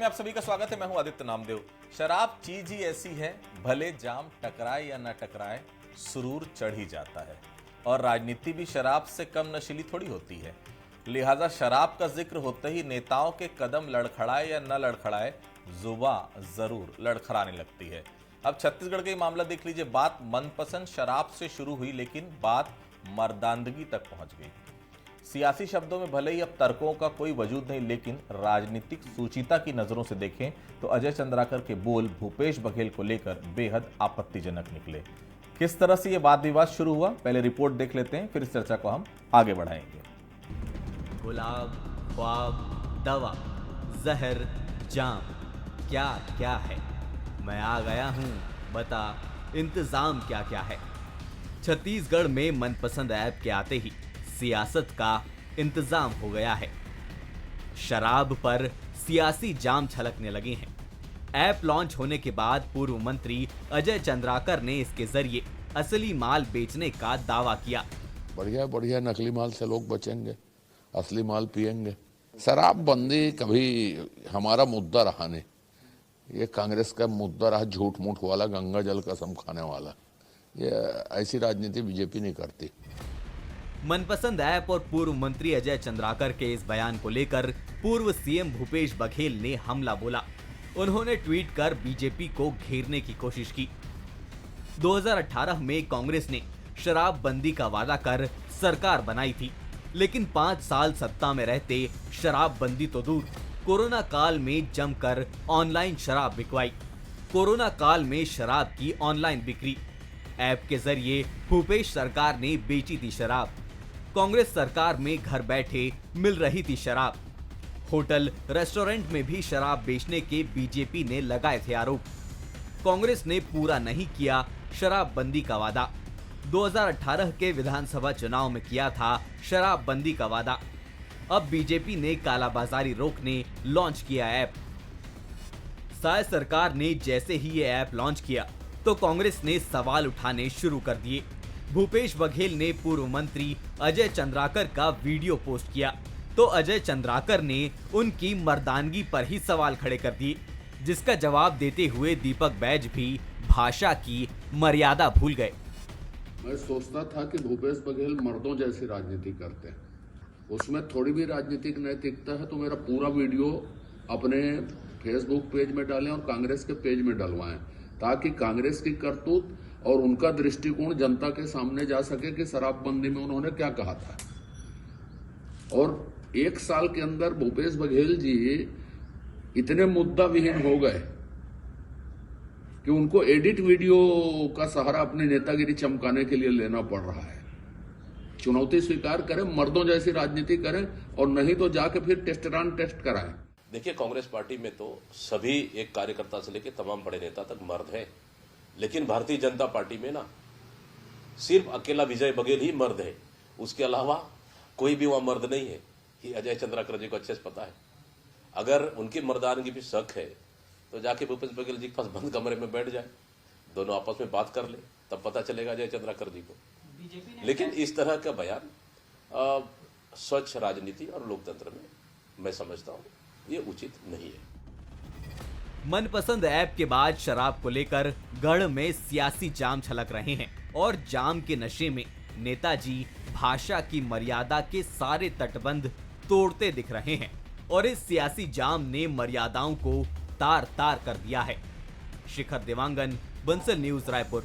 में आप सभी का स्वागत है। मैं हूं आदित्य नामदेव। शराब चीज ही ऐसी है, भले जाम टकराए या न टकराए, सुरूर चढ़ ही जाता है। और राजनीति भी शराब से कम नशीली थोड़ी होती है। लिहाजा शराब का जिक्र होते ही नेताओं के कदम लड़खड़ाए या न लड़खड़ाए, जुबां जरूर लड़खड़ाने लगती है। अब छत्तीसगढ़ का ही मामला देख लीजिए। बात मनपसंद शराब से शुरू हुई, लेकिन बात मर्दानगी तक पहुंच गई। सियासी शब्दों में भले ही अब तर्कों का कोई वजूद नहीं, लेकिन राजनीतिक सूचिता की नजरों से देखें तो अजय चंद्राकर के बोल भूपेश बघेल को लेकर बेहद आपत्तिजनक निकले। किस तरह से यह वाद विवाद शुरू हुआ, पहले रिपोर्ट देख लेते हैं, फिर इस चर्चा को हम आगे बढ़ाएंगे। गुलाब, ख्वाब, दवा, जहर, जाम, क्या क्या है। मैं आ गया हूं, बता इंतजाम क्या क्या है। छत्तीसगढ़ में मनपसंद ऐप के आते ही सियासत का इंतजाम हो गया है। शराब पर सियासी जाम छलकने लगे हैं। ऐप लॉन्च होने के बाद पूर्व मंत्री अजय चंद्राकर ने इसके जरिए असली माल बेचने का दावा किया। बढ़िया बढ़िया नकली माल से लोग बचेंगे, असली माल पिएंगे। शराब बंदी कभी हमारा मुद्दा रहा नहीं। ये कांग्रेस का मुद्दा रहा, झूठ मूठ वाला, गंगा जल कसम खाने वाला। ये ऐसी राजनीति बीजेपी नहीं करती। मनपसंद ऐप और पूर्व मंत्री अजय चंद्राकर के इस बयान को लेकर पूर्व सीएम भूपेश बघेल ने हमला बोला। उन्होंने ट्वीट कर बीजेपी को घेरने की कोशिश की। 2018 में कांग्रेस ने शराबबंदी का वादा कर सरकार बनाई थी, लेकिन 5 साल सत्ता में रहते शराबबंदी तो दूर, कोरोना काल में जमकर ऑनलाइन शराब बिकवाई। कोरोना काल में शराब की ऑनलाइन बिक्री, ऐप के जरिए भूपेश सरकार ने बेची थी शराब। कांग्रेस सरकार में घर बैठे मिल रही थी शराब। होटल रेस्टोरेंट में भी शराब बेचने के बीजेपी ने लगाए थे आरोप। कांग्रेस ने पूरा नहीं किया शराबबंदी का वादा। 2018 के विधानसभा चुनाव में किया था शराबबंदी का वादा। अब बीजेपी ने कालाबाजारी रोकने लॉन्च किया ऐप। साय सरकार ने जैसे ही ये ऐप लॉन्च किया तो कांग्रेस ने सवाल उठाने शुरू कर दिए। भूपेश बघेल ने पूर्व मंत्री अजय चंद्राकर का वीडियो पोस्ट किया तो अजय चंद्राकर ने उनकी मर्दानगी पर ही सवाल खड़े कर दिए, जिसका जवाब देते हुए दीपक बैज भी भाषा की मर्यादा भूल गए। मैं सोचता था कि भूपेश बघेल मर्दों जैसी राजनीति करते हैं, उसमें थोड़ी भी राजनीतिक नैतिकता है तो मेरा पूरा वीडियो अपने फेसबुक पेज में डालें और कांग्रेस के पेज में डलवाएं, ताकि कांग्रेस की करतूत और उनका दृष्टिकोण जनता के सामने जा सके कि शराबबंदी में उन्होंने क्या कहा था। और 1 साल के अंदर भूपेश बघेल जी इतने मुद्दा विहीन हो गए कि उनको एडिट वीडियो का सहारा अपनी नेतागिरी चमकाने के लिए लेना पड़ रहा है। चुनौती स्वीकार करें, मर्दों जैसी राजनीति करें, और नहीं तो जाके फिर टेस्टरान टेस्ट कराएं। देखिए, कांग्रेस पार्टी में तो सभी, एक कार्यकर्ता से लेकर तमाम बड़े नेता तक मर्द है, लेकिन भारतीय जनता पार्टी में ना सिर्फ अकेला विजय बघेल ही मर्द है। उसके अलावा कोई भी वहां मर्द नहीं है। ये अजय चंद्राकर जी को अच्छे से पता है। अगर उनकी मर्दानगी भी शक है तो जाके भूपेश बघेल जी के पास बंद कमरे में बैठ जाए, दोनों आपस में बात कर ले, तब पता चलेगा अजय चंद्राकर जी को। लेकिन इस तरह का बयान स्वच्छ राजनीति और लोकतंत्र में मैं समझता हूं ये उचित नहीं है। मनपसंद ऐप के बाद शराब को लेकर गढ़ में सियासी जाम छलक रहे हैं और जाम के नशे में नेताजी भाषा की मर्यादा के सारे तटबंध तोड़ते दिख रहे हैं और इस सियासी जाम ने मर्यादाओं को तार तार कर दिया है। शिखर देवांगन, बंसल न्यूज, रायपुर।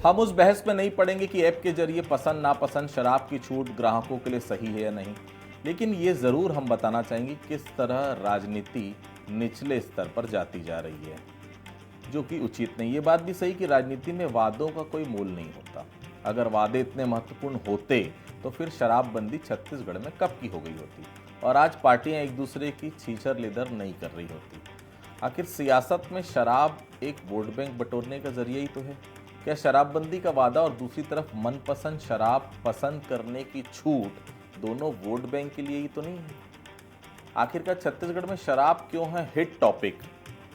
हम उस बहस में नहीं पड़ेंगे कि ऐप के जरिए पसंद नापसंद शराब की छूट ग्राहकों के लिए सही है या नहीं, लेकिन ये जरूर हम बताना चाहेंगे किस तरह राजनीति निचले स्तर पर जाती जा रही है, जो कि उचित नहीं। ये बात भी सही कि राजनीति में वादों का कोई मोल नहीं होता। अगर वादे इतने महत्वपूर्ण होते तो फिर शराबबंदी छत्तीसगढ़ में कब की हो गई होती और आज पार्टियां एक दूसरे की छीछर लेदर नहीं कर रही होती। आखिर सियासत में शराब एक वोट बैंक बटोरने का जरिया ही तो है। क्या शराबबंदी का वादा और दूसरी तरफ मनपसंद शराब पसंद करने की छूट दोनों वोट बैंक के लिए ही तो नहीं है? आखिरकार छत्तीसगढ़ में शराब क्यों है हिट टॉपिक,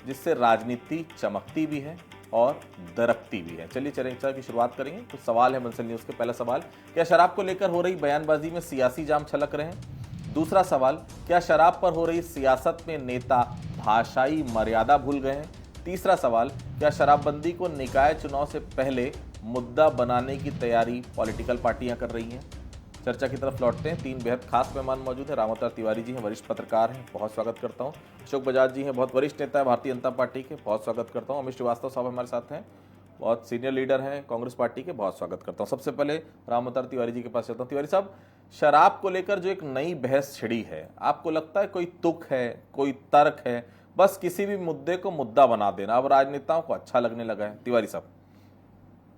जिससे राजनीति चमकती भी है और दरकती भी है? चलिए चर्चा की शुरुआत करेंगे। कुछ सवाल है बंसल न्यूज के। पहला सवाल, क्या शराब को लेकर हो रही बयानबाजी में सियासी जाम छलक रहे हैं? दूसरा सवाल, क्या शराब पर हो रही सियासत में नेता भाषाई मर्यादा भूल गए हैं? तीसरा सवाल, क्या शराबबंदी को निकाय चुनाव से पहले मुद्दा बनाने की तैयारी पॉलिटिकल पार्टियां कर रही हैं? चर्चा की तरफ लौटते हैं। 3 बेहद खास मेहमान मौजूद हैं। रामअवतार तिवारी जी हैं, वरिष्ठ पत्रकार हैं, बहुत स्वागत करता हूं। अशोक बजाज जी हैं, बहुत वरिष्ठ नेता है भारतीय जनता पार्टी के, बहुत स्वागत करता हूं। अमित श्रीवास्तव साहब हमारे साथ हैं, बहुत सीनियर लीडर हैं कांग्रेस पार्टी के, बहुत स्वागत करता हूं। सबसे पहले रामअवतार तिवारी जी के पास चलता हूं। तिवारी साहब, शराब को लेकर जो एक नई बहस छिड़ी है, आपको लगता है कोई तुक है, कोई तर्क है, बस किसी भी मुद्दे को मुद्दा बना देना अब राजनेताओं को अच्छा लगने लगा है? तिवारी साहब,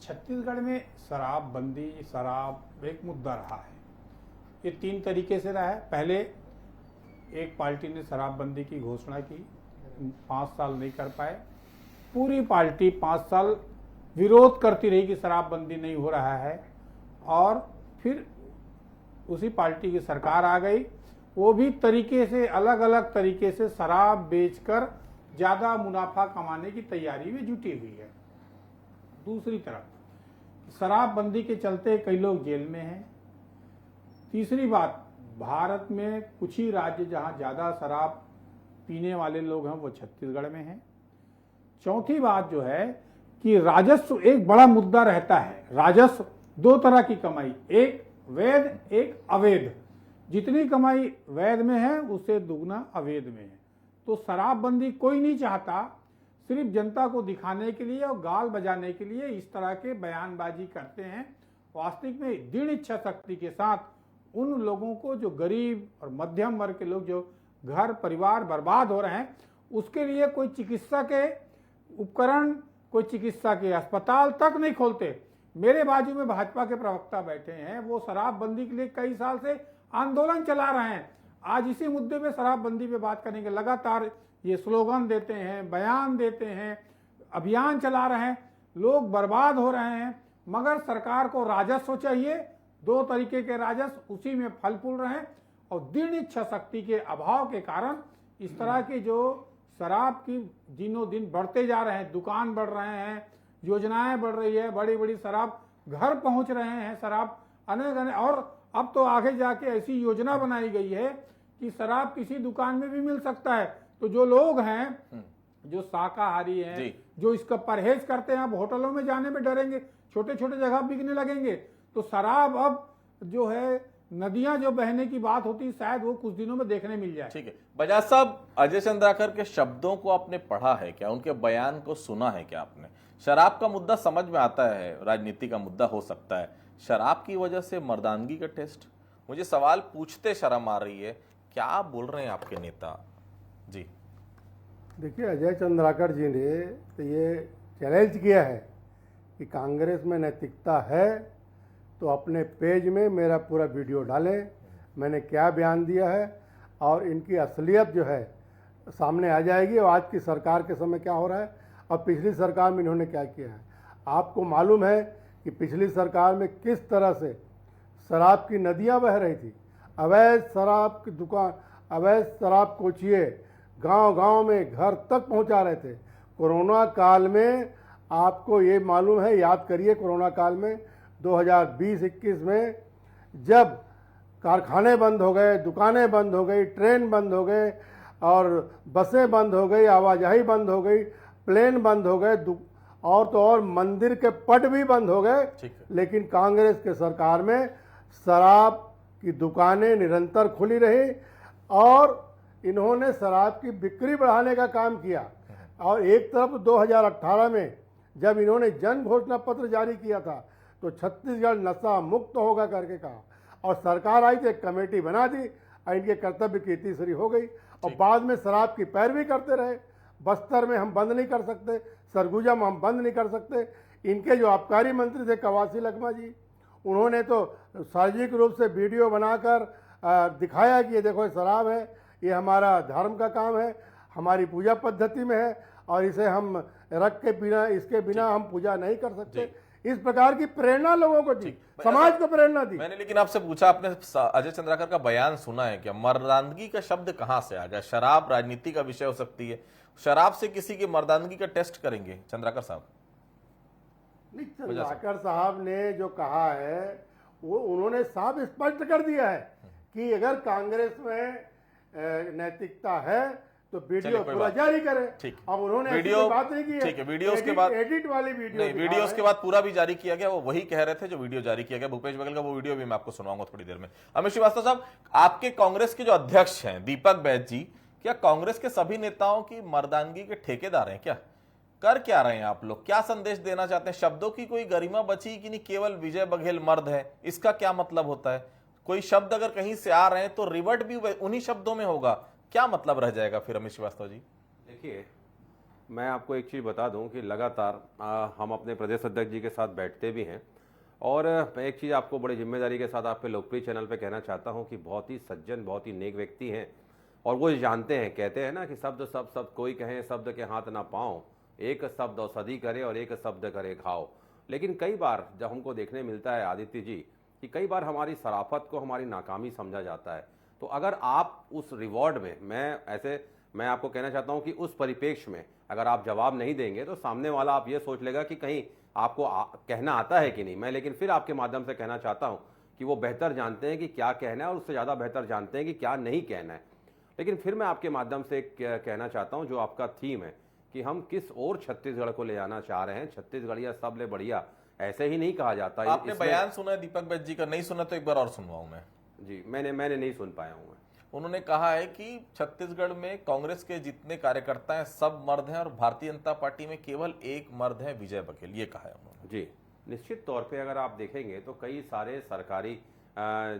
छत्तीसगढ़ में शराबबंदी, शराब एक मुद्दा रहा है। ये 3 तरीके से रहा है। पहले एक पार्टी ने शराबबंदी की घोषणा की, 5 साल नहीं कर पाए, पूरी पार्टी 5 साल विरोध करती रही कि शराबबंदी नहीं हो रहा है, और फिर उसी पार्टी की सरकार आ गई। वो भी तरीके से, अलग अलग तरीके से शराब बेचकर ज़्यादा मुनाफा कमाने की तैयारी में जुटी हुई है। दूसरी तरफ शराबबंदी के चलते कई लोग जेल में हैं। तीसरी बात, भारत में कुछ ही राज्य जहां ज़्यादा शराब पीने वाले लोग हैं वो छत्तीसगढ़ में हैं। चौथी बात जो है कि राजस्व एक बड़ा मुद्दा रहता है। राजस्व 2 तरह की कमाई, एक वैध, एक अवैध। जितनी कमाई वैध में है उससे दुगना अवैध में है। तो शराबबंदी कोई नहीं चाहता, सिर्फ जनता को दिखाने के लिए और गाल बजाने के लिए इस तरह के बयानबाजी करते हैं। वास्तविक में दृढ़ इच्छा शक्ति के साथ उन लोगों को, जो गरीब और मध्यम वर्ग के लोग, जो घर परिवार बर्बाद हो रहे हैं, उसके लिए कोई चिकित्सा के उपकरण, कोई चिकित्सा के अस्पताल तक नहीं खोलते। मेरे बाजू में भाजपा के प्रवक्ता बैठे हैं, वो शराबबंदी के लिए कई साल से आंदोलन चला रहे हैं। आज इसी मुद्दे पे, शराबबंदी पे बात करेंगे। लगातार ये स्लोगन देते हैं, बयान देते हैं, अभियान चला रहे हैं, लोग बर्बाद हो रहे हैं, मगर सरकार को राजस्व चाहिए। 2 तरीके के राजस्व, उसी में फल फूल रहे हैं, और दृढ़ इच्छा शक्ति के अभाव के कारण इस तरह के जो शराब की दिनों दिन बढ़ते जा रहे हैं, दुकान बढ़ रहे हैं, योजनाएं बढ़ रही है, बड़ी बड़ी शराब घर पहुंच रहे हैं, शराब अनेक, और अब तो आगे जाके ऐसी योजना बनाई गई है कि शराब किसी दुकान में भी मिल सकता है। तो जो लोग हैं, जो शाकाहारी हैं, जो इसका परहेज करते हैं, अब होटलों में जाने में डरेंगे, छोटे छोटे जगह बिकने लगेंगे। तो शराब अब जो है, नदियां जो बहने की बात होती, शायद वो कुछ दिनों में देखने मिल जाए। ठीक है। बजाज साहब, अजय चंद्राकर के शब्दों को आपने पढ़ा है क्या? उनके बयान को सुना है क्या आपने? शराब का मुद्दा समझ में आता है, राजनीति का मुद्दा हो सकता है। शराब की वजह से मर्दानगी का टेस्ट, मुझे सवाल पूछते शर्म आ रही है। क्या बोल रहे हैं आपके नेता जी? देखिए, अजय चंद्राकर जी ने तो ये चैलेंज किया है कि कांग्रेस में नैतिकता है तो अपने पेज में मेरा पूरा वीडियो डालें, मैंने क्या बयान दिया है, और इनकी असलियत जो है सामने आ जाएगी। और आज की सरकार के समय क्या हो रहा है और पिछली सरकार में इन्होंने क्या किया है। आपको मालूम है कि पिछली सरकार में किस तरह से शराब की नदियां बह रही थी, अवैध शराब की दुकान, अवैध शराब कोचिए गांव-गांव में घर तक पहुंचा रहे थे। कोरोना काल में आपको ये मालूम है, याद करिए, कोरोना काल में 2020-21 में जब कारखाने बंद हो गए, दुकानें बंद हो गई, ट्रेन बंद हो गए, और बसें बंद हो गई, आवाजाही बंद हो गई, प्लेन बंद हो गए, और तो और मंदिर के पट भी बंद हो गए। लेकिन कांग्रेस के सरकार में शराब की दुकानें निरंतर खुली रही, और इन्होंने शराब की बिक्री बढ़ाने का काम किया। और एक तरफ 2018 में जब इन्होंने जन घोषणा पत्र जारी किया था तो छत्तीसगढ़ नशा मुक्त होगा करके कहा, और सरकार आई तो एक कमेटी बना दी, और इनके कर्तव्य की तीसरी हो गई, और बाद में शराब की पैरवी करते रहे। बस्तर में हम बंद नहीं कर सकते, सरगुजा में हम बंद नहीं कर सकते। इनके जो आबकारी मंत्री थे कवासी लखमा जी, उन्होंने तो सार्वजनिक रूप से वीडियो बनाकर दिखाया कि ये देखो शराब है, ये हमारा धर्म का काम है, हमारी पूजा पद्धति में है, और इसे हम रख के बिना, इसके बिना हम पूजा नहीं कर सकते। इस प्रकार की प्रेरणा लोगों को दी, समाज को प्रेरणा दी। मैंने लेकिन आपसे पूछा, आपने अजय चंद्राकर का बयान सुना है क्या? मर्दानगी का शब्द कहां से आ गया? शराब राजनीति का विषय हो सकती है, शराब से किसी की मर्दानगी का टेस्ट करेंगे चंद्राकर साहब? नहीं, चंद्राकर साहब ने जो कहा है वो उन्होंने साफ स्पष्ट कर दिया है कि अगर कांग्रेस में नैतिकता है तो चलिए, वीडियो कोई पूरा बात जारी करे। ठीक। अब उन्होंने ऐसी वीडियो- कोई बात नहीं की है। ठीक है, वीडियो उसके बाद- एडिट वाली वीडियो नहीं, वीडियो उसके बाद पूरा भी जारी किया गया। वो वही कह रहे थे जो वीडियो जारी किया गया भूपेश बघेल का, वो वीडियो भी मैं आपको सुनाऊंगा थोड़ी देर में। अमित श्रीवास्तव साहब, आपके कांग्रेस के जो अध्यक्ष हैं दीपक बैज जी, क्या कांग्रेस के सभी नेताओं की मर्दानगी के ठेकेदार हैं क्या? कर क्या रहे हैं आप लोग? क्या संदेश देना चाहते हैं? शब्दों की कोई गरिमा बची कि नहीं केवल विजय बघेल मर्द है, इसका क्या मतलब होता है? कोई शब्द अगर कहीं से आ रहे हैं तो रिवर्ट भी उन्हीं शब्दों में होगा, क्या मतलब रह जाएगा फिर अमित श्रीवास्तव जी? देखिए, मैं आपको एक चीज़ बता दूं कि लगातार हम अपने प्रदेश अध्यक्ष जी के साथ बैठते भी हैं, और मैं एक चीज़ आपको बड़ी जिम्मेदारी के साथ आपके लोकप्रिय चैनल पे कहना चाहता हूं कि बहुत ही सज्जन, बहुत ही नेक व्यक्ति हैं, और वो जानते हैं, कहते हैं ना कि शब्द सब कोई कहे शब्द के हाथ ना पाओ, एक शब्द औषधि करे और एक शब्द करे खाओ। लेकिन कई बार जब हमको देखने मिलता है आदित्य जी कि कई बार हमारी शराफत को हमारी नाकामी समझा जाता है, तो अगर आप उस रिवॉर्ड में, मैं आपको कहना चाहता हूं कि उस परिप्रेक्ष्य में अगर आप जवाब नहीं देंगे तो सामने वाला आप ये सोच लेगा कि कहीं आपको कहना आता है कि नहीं। मैं लेकिन फिर आपके माध्यम से कहना चाहता हूं कि वो बेहतर जानते हैं कि क्या कहना है और उससे ज़्यादा बेहतर जानते हैं कि क्या नहीं कहना है। लेकिन फिर मैं आपके माध्यम से कहना चाहता हूं, जो आपका थीम है कि हम किस ओर छत्तीसगढ़ को ले जाना चाह रहे हैं, छत्तीसगढ़िया सब ले बढ़िया, ऐसे ही नहीं कहा जाता। आपने बयान सुना है दीपक बैज जी का? नहीं सुना तो एक बार और सुनवाऊं मैं। जी, मैंने नहीं सुन पाया हूं। उन्होंने कहा है कि छत्तीसगढ़ में कांग्रेस के जितने कार्यकर्ता हैं सब मर्द हैं और भारतीय जनता पार्टी में केवल एक मर्द है, विजय बघेल, ये कहा है उन्होंने। जी, निश्चित तौर पे अगर आप देखेंगे तो कई सारे सरकारी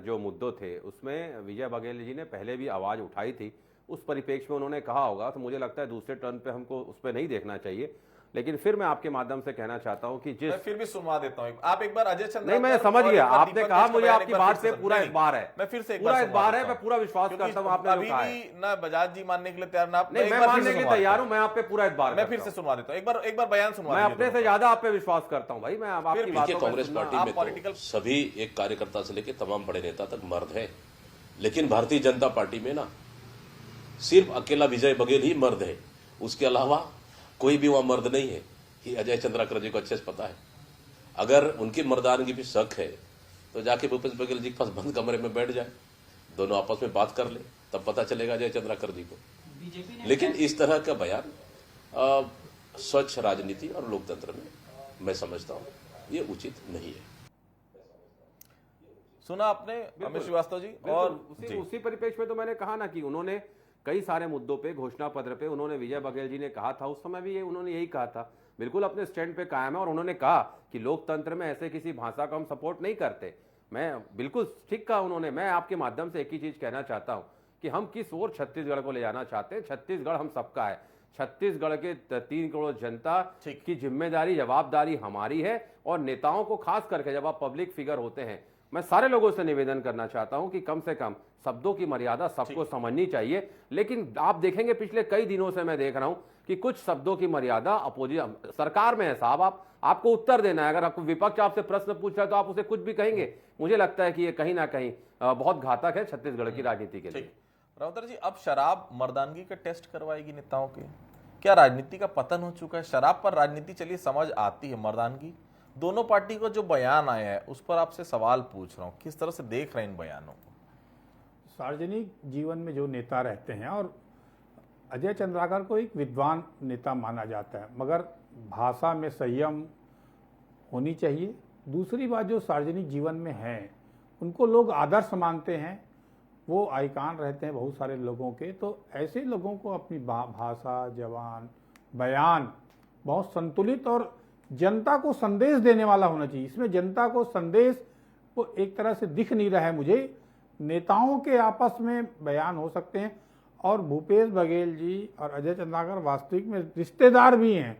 जो मुद्दों थे उसमें विजय बघेल जी ने पहले भी आवाज़ उठाई थी। उस परिप्रेक्ष्य में उन्होंने कहा होगा, तो मुझे लगता है दूसरे टर्न पे हमको उस पर नहीं देखना चाहिए। लेकिन फिर मैं आपके माध्यम से कहना चाहता हूं कि मैं फिर भी सुनवा देता हूं, आप एक बार अजय चंद्राकर। नहीं, मैं समझ गया, आपने कहा मुझे आपकी बात पे पूरा इतबार है, मैं फिर से एक पूरा बार इतबार है, मैं पूरा विश्वास करता हूं आपने जो कहा है। ना बजाज जी मानने के लिए तैयार, ना नहीं, मैं मानने के लिए तैयार हूं, मैं आप पे पूरा इतबार, मैं फिर से सुनवा देता हूं, एक बार बयान सुनवा। मैं अपने से ज्यादा आप पे विश्वास करता हूं भाई, मैं आपकी बातों पे। कांग्रेस पार्टी में तो सभी एक कार्यकर्ता से लेकर तमाम बड़े नेता तक मर्द है, लेकिन भारतीय जनता पार्टी में ना सिर्फ अकेला विजय बघेल ही मर्द है, उसके अलावा कोई भी वहां मर्द नहीं है। ये अजय चंद्राकर जी को अच्छे से पता है। अगर उनकी मर्दानगी भी शक है तो जाके भूपेश बघेल जी के पास बंद कमरे में बैठ जाए, दोनों आपस में बात कर ले, तब पता चलेगा अजय चंद्राकर जी को। लेकिन इस तरह का बयान स्वच्छ राजनीति और लोकतंत्र में मैं समझता हूँ ये उचित नहीं है। सुना आपने अमित श्रीवास्तव जी? और उसी परिप्रेक्ष्य में तो मैंने कहा ना कि उन्होंने कई सारे मुद्दों पे, घोषणा पत्र पे उन्होंने, विजय बघेल जी ने कहा था उस समय भी उन्होंने यही कहा था, बिल्कुल अपने स्टैंड पे कायम है। और उन्होंने कहा कि लोकतंत्र में ऐसे किसी भाषा को हम सपोर्ट नहीं करते। मैं बिल्कुल ठीक कहा उन्होंने। मैं आपके माध्यम से एक ही चीज कहना चाहता हूं कि हम किस ओर छत्तीसगढ़ को ले जाना चाहते हैं। छत्तीसगढ़ हम सबका है, छत्तीसगढ़ के 3 करोड़ जनता की जिम्मेदारी, जवाबदारी हमारी है। और नेताओं को खास करके जब आप पब्लिक फिगर होते हैं, मैं सारे लोगों से निवेदन करना चाहता हूं कि कम से कम शब्दों की मर्यादा सबको समझनी चाहिए। लेकिन आप देखेंगे पिछले कई दिनों से मैं देख रहा हूं कि कुछ शब्दों की मर्यादा अपोजिशन सरकार में है साहब। आपको उत्तर देना है, अगर आपको विपक्ष आपसे प्रश्न पूछ रहा है तो आप उसे कुछ भी कहेंगे। मुझे लगता है कि ये कहीं ना कहीं बहुत घातक है छत्तीसगढ़ की राजनीति के लिए। राउतर जी, अब शराब मर्दानगी के टेस्ट करवाएगी नेताओं के? क्या राजनीति का पतन हो चुका है? शराब पर राजनीति चलिए समझ आती है, मर्दानगी दोनों पार्टी का जो बयान आया है उस पर आपसे सवाल पूछ रहा हूं, किस तरह से देख रहे हैं इन बयानों को? सार्वजनिक जीवन में जो नेता रहते हैं, और अजय चंद्राकर को एक विद्वान नेता माना जाता है, मगर भाषा में संयम होनी चाहिए। दूसरी बात, जो सार्वजनिक जीवन में हैं उनको लोग आदर्श मानते हैं, वो आइकान रहते हैं बहुत सारे लोगों के। तो ऐसे लोगों को अपनी भाषा, जवान, बयान बहुत संतुलित और जनता को संदेश देने वाला होना चाहिए। इसमें जनता को संदेश वो एक तरह से दिख नहीं रहा है मुझे। नेताओं के आपस में बयान हो सकते हैं, और भूपेश बघेल जी और अजय चंद्राकर वास्तविक में रिश्तेदार भी हैं,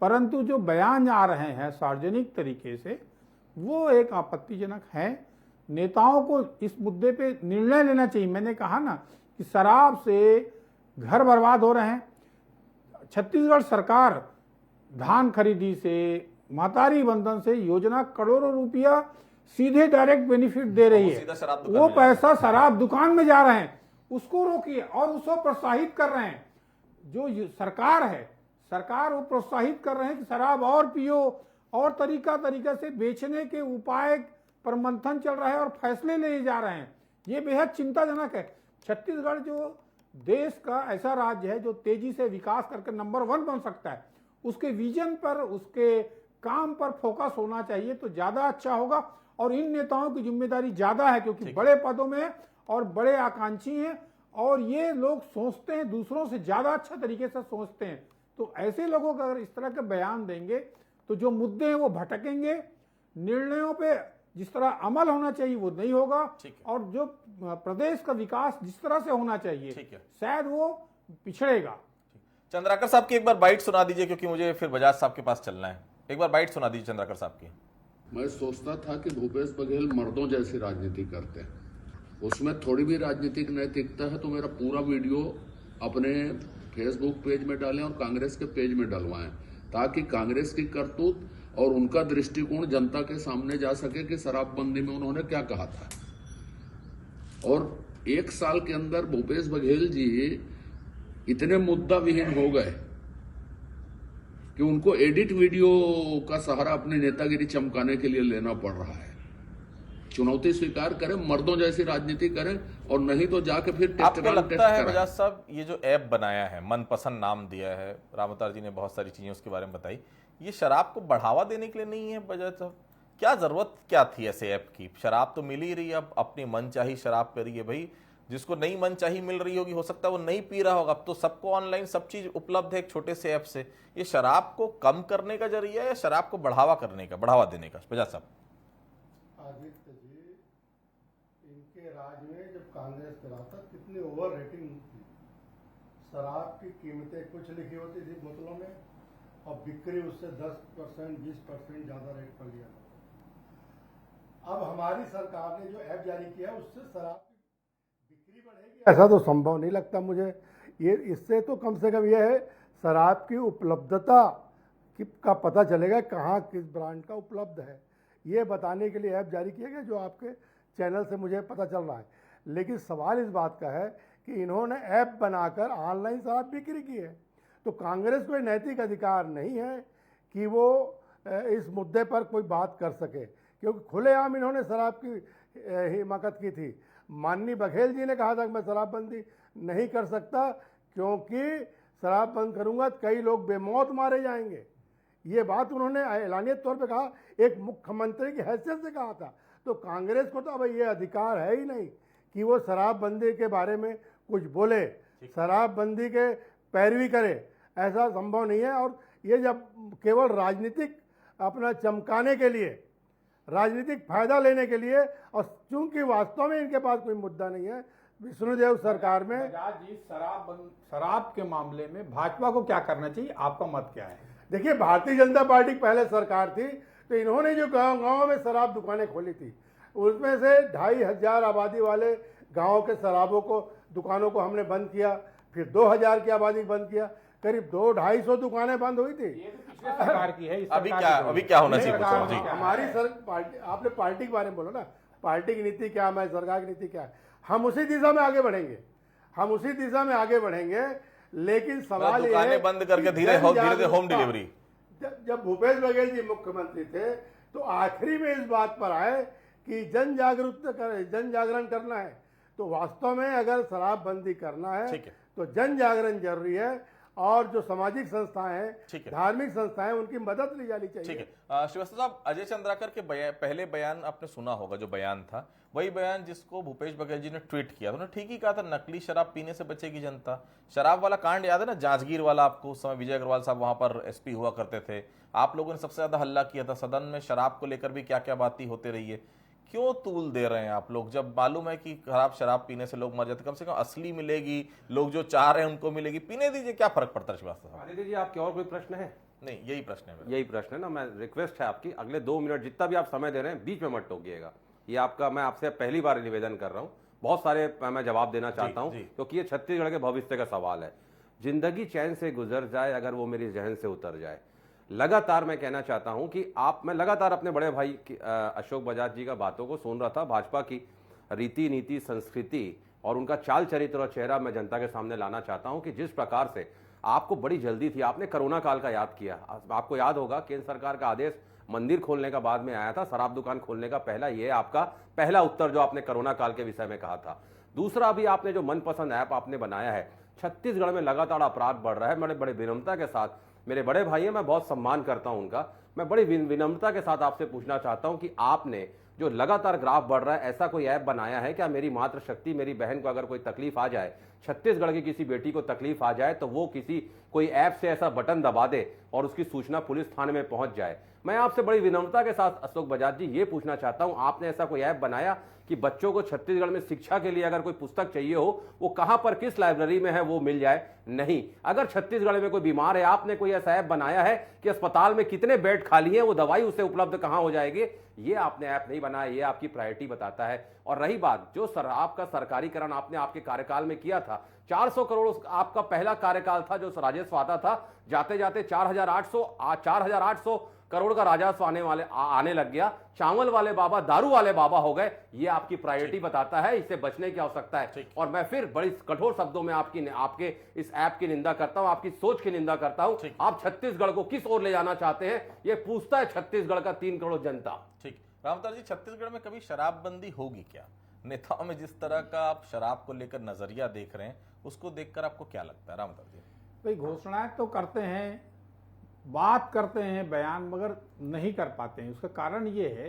परंतु जो बयान आ रहे हैं सार्वजनिक तरीके से वो एक आपत्तिजनक है। नेताओं को इस मुद्दे पे निर्णय लेना चाहिए। मैंने कहा ना कि शराब से घर बर्बाद हो रहे हैं। छत्तीसगढ़ सरकार धान खरीदी से, महतारी बंधन से योजना करोड़ों रुपया सीधे डायरेक्ट बेनिफिट दे रही है। वो पैसा शराब दुकान में जा रहे हैं, उसको रोकिए और उसको प्रोत्साहित कर रहे हैं। जो सरकार है, सरकार वो प्रोत्साहित कर रहे हैं कि शराब और पियो, और तरीका से बेचने के उपाय पर मंथन चल रहा है और फैसले लिए जा रहे हैं। ये बेहद चिंताजनक है। छत्तीसगढ़ जो देश का ऐसा राज्य है जो तेजी से विकास करके नंबर 1 बन सकता है, उसके विजन पर, उसके काम पर फोकस होना चाहिए तो ज्यादा अच्छा होगा। और इन नेताओं की जिम्मेदारी ज्यादा है क्योंकि बड़े पदों में हैं और बड़े आकांक्षी हैं और ये लोग सोचते हैं, दूसरों से ज्यादा अच्छा तरीके से सोचते हैं। तो ऐसे लोगों को अगर इस तरह के बयान देंगे तो जो मुद्दे हैं वो भटकेंगे, निर्णयों पे जिस तरह अमल होना चाहिए वो नहीं होगा, और जो प्रदेश का विकास जिस तरह से होना चाहिए शायद वो पिछड़ेगा। चंद्राकर साहब की एक बार बाइट सुना दीजिए, क्योंकि मुझे फिर बजाज साहब के पास चलना है। एक बार बाइट सुना दीजिए चंद्राकर साहब की। मैं सोचता था कि भूपेश बघेल मर्दों जैसी राजनीति करते हैं, उसमें थोड़ी भी राजनीतिक नैतिकता है तो मेरा पूरा वीडियो अपने फेसबुक पेज में डालें और कांग्रेस के पेज में डलवाएं, ताकि कांग्रेस की करतूत और उनका दृष्टिकोण जनता के सामने जा सके कि शराबबंदी में उन्होंने क्या कहा था। और 1 साल के अंदर भूपेश बघेल जी इतने मुद्दा विहीन हो गए कि उनको एडिट वीडियो का सहारा अपनी नेतागिरी चमकाने के लिए लेना पड़ रहा है। चुनौती स्वीकार करें, मर्दों जैसी राजनीति करें, और नहीं तो जाके फिर आपको लगता है बजाज साहब ये जो ऐप बनाया है, मनपसंद नाम दिया है, रामअवतार जी ने बहुत सारी चीजें उसके बारे में बताई, ये शराब को बढ़ावा देने के लिए नहीं है बजाज साहब? क्या जरूरत क्या थी ऐसे ऐप की? शराब तो मिल ही रही है, अब अपनी मनचाही शराब पे रही है भाई। जिसको नहीं मनचाही मिल रही होगी, हो सकता है वो नहीं पी रहा होगा। अब तो सबको ऑनलाइन सब चीज उपलब्ध है एक छोटे से ऐप से। ये शराब को कम करने का जरिया है या शराब को बढ़ावा करने का, बढ़ावा देने का? बजाज साहब। आदित्य जी, इनके राज में जब कांग्रेस चला था कितनी ओवर रेटिंग थी। शराब की कीमतें कुछ लिखी होती थी बोतलों में और बिक्री उससे 10% 20% ज्यादा रेट पर लिया था। अब हमारी सरकार ने जो ऐप जारी किया उससे शराब की बिक्री बढ़ेगी, ऐसा तो संभव नहीं लगता मुझे। ये इससे तो कम से कम ये है शराब की उपलब्धता का पता चलेगा, कहाँ किस ब्रांड का उपलब्ध है, ये बताने के लिए ऐप जारी किया गया, जो आपके चैनल से मुझे पता चल रहा है। लेकिन सवाल इस बात का है कि इन्होंने ऐप बनाकर ऑनलाइन शराब बिक्री की है, तो कांग्रेस को नैतिक अधिकार नहीं है कि वो इस मुद्दे पर कोई बात कर सके, क्योंकि खुलेआम इन्होंने शराब की हिमाकत की थी। माननीय बघेल जी ने कहा था कि मैं शराबबंदी नहीं कर सकता क्योंकि शराब बंद करूंगा तो कई लोग बेमौत मारे जाएंगे। ये बात उन्होंने ऐलानियत तौर पे कहा, एक मुख्यमंत्री की हैसियत से कहा था। तो कांग्रेस को तो अब ये अधिकार है ही नहीं कि वो शराबबंदी के बारे में कुछ बोले, शराबबंदी के पैरवी करे, ऐसा संभव नहीं है। और ये जब केवल राजनीतिक अपना चमकाने के लिए, राजनीतिक फायदा लेने के लिए, और चूंकि वास्तव में इनके पास कोई मुद्दा नहीं है, विष्णुदेव सरकार में बजाज जी, शराब के मामले में भाजपा को क्या करना चाहिए, आपका मत क्या है? देखिए, भारतीय जनता पार्टी की पहले सरकार थी तो इन्होंने जो गांव में शराब दुकानें खोली थी, उसमें से 2500 आबादी वाले गांव के शराबों को, दुकानों को हमने बंद किया। फिर 2000 की आबादी बंद किया, करीब 200-250 दुकानें बंद हुई थी। ये तो पिछले सरकार की है, अभी क्या होना चाहिए? हमारी पार्टी, आपने पार्टी के बारे में बोला ना, पार्टी की नीति क्या है, सरकार की नीति क्या है, हम उसी दिशा में आगे बढ़ेंगे, हम उसी दिशा में आगे बढ़ेंगे। लेकिन सवाल ये है बंद करके धीरे धीरे होम डिलीवरी। जब भूपेश बघेल जी मुख्यमंत्री थे तो आखिरी में इस बात पर आए कि जन जागरण करना है। तो वास्तव में अगर शराबबंदी करना है तो जन जागरण जरूरी है, और जो सामाजिक संस्थाएं हैं, धार्मिक संस्थाएं, उनकी मदद ली जानी चाहिए। ठीक है श्रीवास्तव साहब, अजय चंद्राकर के पहले बयान आपने सुना होगा, जो बयान था वही बयान जिसको भूपेश बघेल जी ने ट्वीट किया। उन्होंने ठीक ही कहा था, नकली शराब पीने से बचेगी जनता। शराब वाला कांड याद है ना, जांजगीर वाला? आपको उस समय विजय अग्रवाल साहब वहां पर एसपी हुआ करते थे। आप लोगों ने सबसे ज्यादा हल्ला किया था सदन में, शराब को लेकर भी क्या क्या बातें होते रही है। क्यों तूल दे रहे हैं आप लोग, जब मालूम है कि खराब शराब पीने से लोग मर जाते? कम से कम असली मिलेगी, लोग जो चाह रहे हैं उनको मिलेगी, पीने दीजिए, क्या फर्क पड़ता है? श्रीवास्तव आदित्य जी, आपके और कोई प्रश्न है? नहीं, यही प्रश्न है, यही प्रश्न है ना। मैं रिक्वेस्ट है आपकी, अगले 2 मिनट जितना भी आप समय दे रहे हैं बीच में मत टोकिएगा। ये आपका, मैं आपसे पहली बार निवेदन कर रहा हूँ, बहुत सारे मैं जवाब देना चाहता हूँ क्योंकि ये छत्तीसगढ़ के भविष्य का सवाल है। जिंदगी चैन से गुजर जाए अगर वो मेरी जहन से उतर जाए। लगातार मैं कहना चाहता हूं कि मैं लगातार अपने बड़े भाई अशोक बजाज जी का बातों को सुन रहा था। भाजपा की रीति नीति, संस्कृति और उनका चाल चरित्र और चेहरा मैं जनता के सामने लाना चाहता हूं कि जिस प्रकार से आपको बड़ी जल्दी थी, आपने कोरोना काल का याद किया। आपको याद होगा केंद्र सरकार का आदेश मंदिर खोलने का बाद में आया था, शराब दुकान खोलने का पहला, ये आपका पहला उत्तर जो आपने कोरोना काल के विषय में कहा था। दूसरा, अभी आपने जो मनपसंद ऐप आपने बनाया है, छत्तीसगढ़ में लगातार अपराध बढ़ रहा है। बड़े बड़े विनम्रता के साथ, मेरे बड़े भाई हैं, मैं बहुत सम्मान करता हूं उनका, मैं बड़ी विनम्रता के साथ आपसे पूछना चाहता हूं कि आपने जो लगातार ग्राफ बढ़ रहा है, ऐसा कोई ऐप बनाया है क्या? मेरी मातृशक्ति, मेरी बहन को अगर कोई तकलीफ आ जाए, छत्तीसगढ़ की किसी बेटी को तकलीफ आ जाए, तो वो किसी कोई ऐप से ऐसा बटन दबा दे और उसकी सूचना पुलिस थाने में पहुंच जाए। मैं आपसे बड़ी विनम्रता के साथ अशोक बजाज जी ये पूछना चाहता हूं, आपने ऐसा कोई ऐप बनाया कि बच्चों को छत्तीसगढ़ में शिक्षा के लिए अगर कोई पुस्तक चाहिए हो, वो कहां पर किस लाइब्रेरी में है वो मिल जाए? नहीं। अगर छत्तीसगढ़ में कोई बीमार है, आपने कोई ऐसा ऐप बनाया है कि अस्पताल में कितने बेड खाली हैं, वो दवाई उसे उपलब्ध कहां हो जाएगी? ये आपने ऐप नहीं बनाया, ये आपकी प्रायोरिटी बताता है। और रही बात जो शराब का सरकारीकरण आपने आपके कार्यकाल में किया था, 400 करोड़ आपका पहला कार्यकाल था जो राजस्व आता था, जाते जाते 4,800 करोड़ का राजस्व आने लग गया। चावल वाले बाबा दारू वाले बाबा हो गए। ये आपकी प्रायोरिटी बताता है, इससे बचने की आवश्यकता है। और मैं फिर बड़ी कठोर शब्दों में आपके इस ऐप की निंदा करता हूं, आपकी सोच की निंदा करता हूं। आप छत्तीसगढ़ को किस ओर ले जाना चाहते हैं, ये पूछता है छत्तीसगढ़ का 3 करोड़ जनता। ठीक, रामतार जी, छत्तीसगढ़ में कभी शराबबंदी होगी क्या? नेताओं में जिस तरह का आप शराब को लेकर नजरिया देख रहे हैं, उसको देखकर आपको क्या लगता है रामतार जी? भाई घोषणाएं तो करते हैं, बात करते हैं, बयान मगर नहीं कर पाते हैं। उसका कारण ये है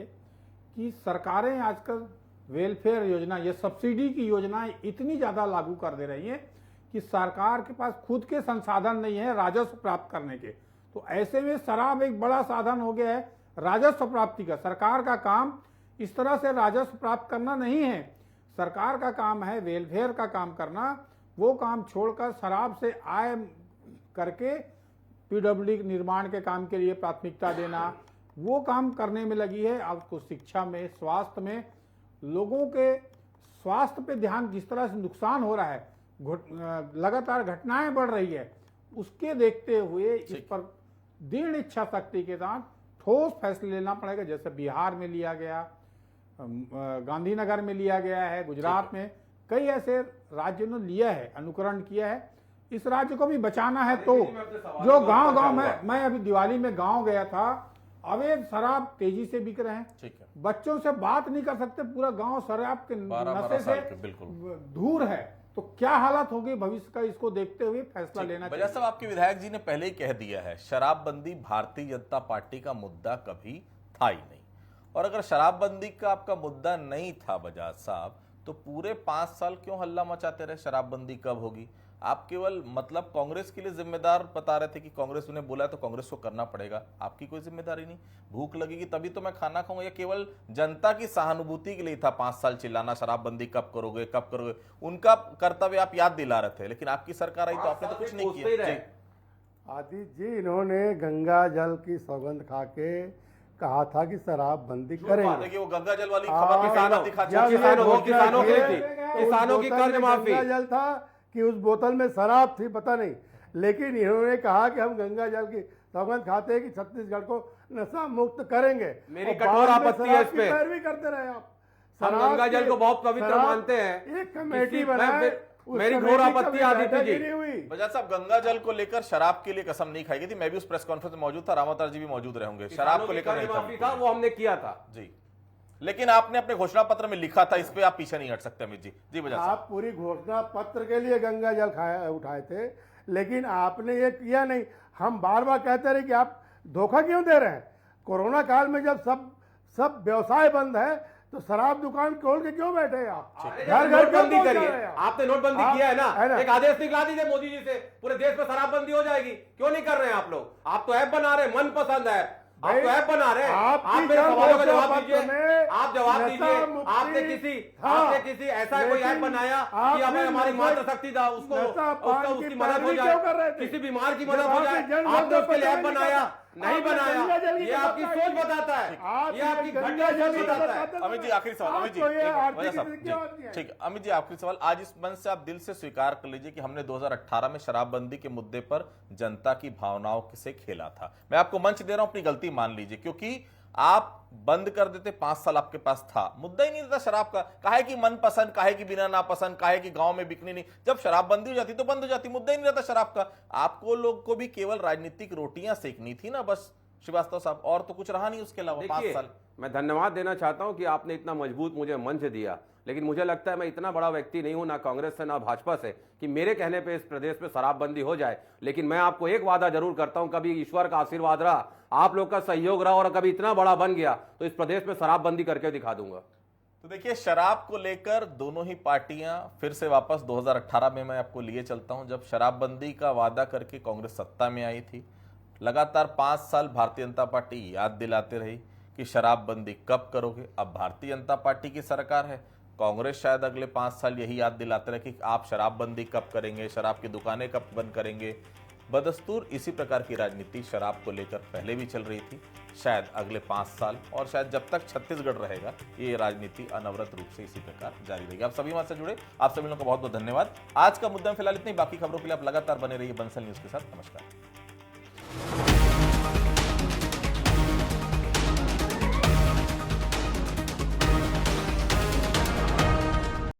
कि सरकारें आजकल वेलफेयर योजना, ये सब्सिडी की योजनाएं इतनी ज़्यादा लागू कर दे रही हैं कि सरकार के पास खुद के संसाधन नहीं है राजस्व प्राप्त करने के। तो ऐसे में शराब एक बड़ा साधन हो गया है राजस्व प्राप्ति का। सरकार का काम इस तरह से राजस्व प्राप्त करना नहीं है, सरकार का काम है वेलफेयर का काम करना। वो काम छोड़कर शराब से आय करके पीडब्ल्यूडी निर्माण के काम के लिए प्राथमिकता देना, वो काम करने में लगी है। आपको शिक्षा में, स्वास्थ्य में, लोगों के स्वास्थ्य पे ध्यान, जिस तरह से नुकसान हो रहा है, लगातार घटनाएं बढ़ रही है, उसके देखते हुए इस पर दृढ़ इच्छा शक्ति के साथ ठोस फैसले लेना पड़ेगा। जैसे बिहार में लिया गया, गांधीनगर में लिया गया है, गुजरात में कई ऐसे राज्यों ने लिया है, अनुकरण किया है। इस राज्य को भी बचाना है। तो जो गांव में, मैं अभी दिवाली में गांव गया था, अवैध शराब तेजी से बिक रहे हैं। ठीक है, बच्चों से बात नहीं कर सकते, पूरा गांव शराब के नशे से बिल्कुल दूर है। तो क्या हालत होगी भविष्य का, इसको देखते हुए फैसला लेना चाहिए। बजाज साहब, आपके विधायक जी ने पहले ही कह दिया है, शराबबंदी भारतीय जनता पार्टी का मुद्दा कभी था ही नहीं। और अगर शराबबंदी का आपका मुद्दा नहीं था बजाज साहब, तो पूरे 5 साल क्यों हल्ला मचाते रहे शराबबंदी कब होगी? आप केवल मतलब कांग्रेस के लिए जिम्मेदार बता रहे थे कि कांग्रेस उन्हें बोला तो कांग्रेस को करना पड़ेगा, आपकी कोई जिम्मेदारी नहीं। भूख लगेगी तभी तो मैं खाना खाऊंगा, या केवल जनता की सहानुभूति के लिए था 5 साल चिल्लाना शराबबंदी कब करोगे कब करोगे? उनका कर्तव्य आप याद दिला रहे थे, लेकिन आपकी सरकार आई तो आपने तो कुछ नहीं किया। आदित्य जी, इन्होंने गंगा जल की सौगंध खा के कहा था कि शराबबंदी करेंगे। देखिए वो गंगा जल वाली खबर किसानों की कर्ज माफी, गंगा जल था कि उस बोतल में शराब थी पता नहीं, लेकिन इन्होंने कहा कि हम गंगा जल की सौगंध खाते हैं कि छत्तीसगढ़ को नशा मुक्त करेंगे। मेरी कठोर आपत्ति है इस पे, पैरवी करते रहे आप। हम गंगा जल को बहुत पवित्र मानते हैं। एक कमेटी बनाए, मेरी घोर आपत्ति आदित्य जी। बजाज साहब, गंगा जल को लेकर शराब के लिए कसम नहीं खाई गई थी, मैं भी उस प्रेस कॉन्फ्रेंस में मौजूद था, रामावतार जी भी मौजूद रहे होंगे। शराब को लेकर माफी था, वो हमने किया था जी, लेकिन आपने अपने घोषणा पत्र में लिखा था, इस पे आप पीछे नहीं हट सकते अमित जी। जी बजाज साहब, आप पूरी घोषणा पत्र के लिए गंगा जल उठाए थे, लेकिन आपने ये किया नहीं। हम बार बार कहते रहे कि आप धोखा क्यों दे रहे हैं? कोरोना काल में जब सब व्यवसाय बंद है तो शराब दुकान खोल के क्यों बैठे हैं आप? घर नोटबंदी करिए, आपने नोटबंदी किया है ना, एक आदेश निकला दीजिए मोदी जी से, पूरे देश में शराबबंदी हो जाएगी। क्यों नहीं कर रहे हैं आप लोग? आप तो ऐप बना रहे हैं, मनपसंद ऐप, आप तो ऐप बना रहे हैं। आप मेरे सवालों का जवाब दीजिए, आप जवाब दीजिए। आपने किसी ऐसा कोई ऐप बनाया कि हमें हमारी मातृशक्ति था उसको उसकी मदद हो जाए, किसी बीमार की मदद हो जाए, आपने उसके लिए ऐप बनाया? नहीं बनाया। ये आपकी सोच बताता है, ये आपकी घटिया सोच बताता है। अमित जी आखिरी सवाल, अमित जी ठीक, अमित जी आखिरी सवाल, आज इस मंच से आप दिल से स्वीकार कर लीजिए कि हमने 2018 में शराबबंदी के मुद्दे पर जनता की भावनाओं से खेला था। मैं आपको मंच दे रहा हूं, अपनी गलती मान लीजिए, क्योंकि आप बंद कर देते, 5 साल आपके पास था, मुद्दा ही नहीं था शराब का। काहे कि मनपसंद, काहे कि बिना नापसंद, काहे कि गांव में बिकनी नहीं, जब शराबबंदी हो जाती तो बंद हो जाती, मुद्दा ही नहीं रहता शराब का। आपको लोग को भी केवल राजनीतिक रोटियां सेकनी थी ना, बस श्रीवास्तव साहब, और तो कुछ रहा नहीं उसके अलावा 5 देखिए, साल। मैं धन्यवाद देना चाहता हूं कि आपने इतना मजबूत मुझे मंच दिया, लेकिन मुझे लगता है मैं इतना बड़ा व्यक्ति नहीं हूं, ना कांग्रेस से ना भाजपा से, कि मेरे कहने पे इस प्रदेश में शराबबंदी हो जाए। लेकिन मैं आपको एक वादा जरूर करता हूं, कभी ईश्वर का आशीर्वाद रहा, आप लोग का सहयोग रहा और कभी इतना बड़ा बन गया तो इस प्रदेश में शराबबंदी करके दिखा दूंगा। तो देखिए, शराब को लेकर दोनों ही पार्टियां फिर से वापस 2018 में मैं आपको लिए चलता हूं, जब शराबबंदी का वादा करके कांग्रेस सत्ता में आई थी। लगातार 5 साल भारतीय जनता पार्टी याद दिलाते रही कि शराबबंदी कब करोगे। अब भारतीय जनता पार्टी की सरकार है, कांग्रेस शायद अगले 5 साल यही याद दिलाते रहे कि आप शराबबंदी कब करेंगे, शराब की दुकानें कब बंद करेंगे। बदस्तूर इसी प्रकार की राजनीति शराब को लेकर पहले भी चल रही थी। शायद अगले 5 साल और शायद जब तक छत्तीसगढ़ रहेगा, ये राजनीति अनवरत रूप से इसी प्रकार जारी रहेगी। आप सभी हमारे से जुड़े, आप सभी लोगों का बहुत बहुत धन्यवाद। आज का मुद्दा में फिलहाल इतनी, बाकी खबरों के लिए आप लगातार बने रहिए बंसल न्यूज के साथ। नमस्कार।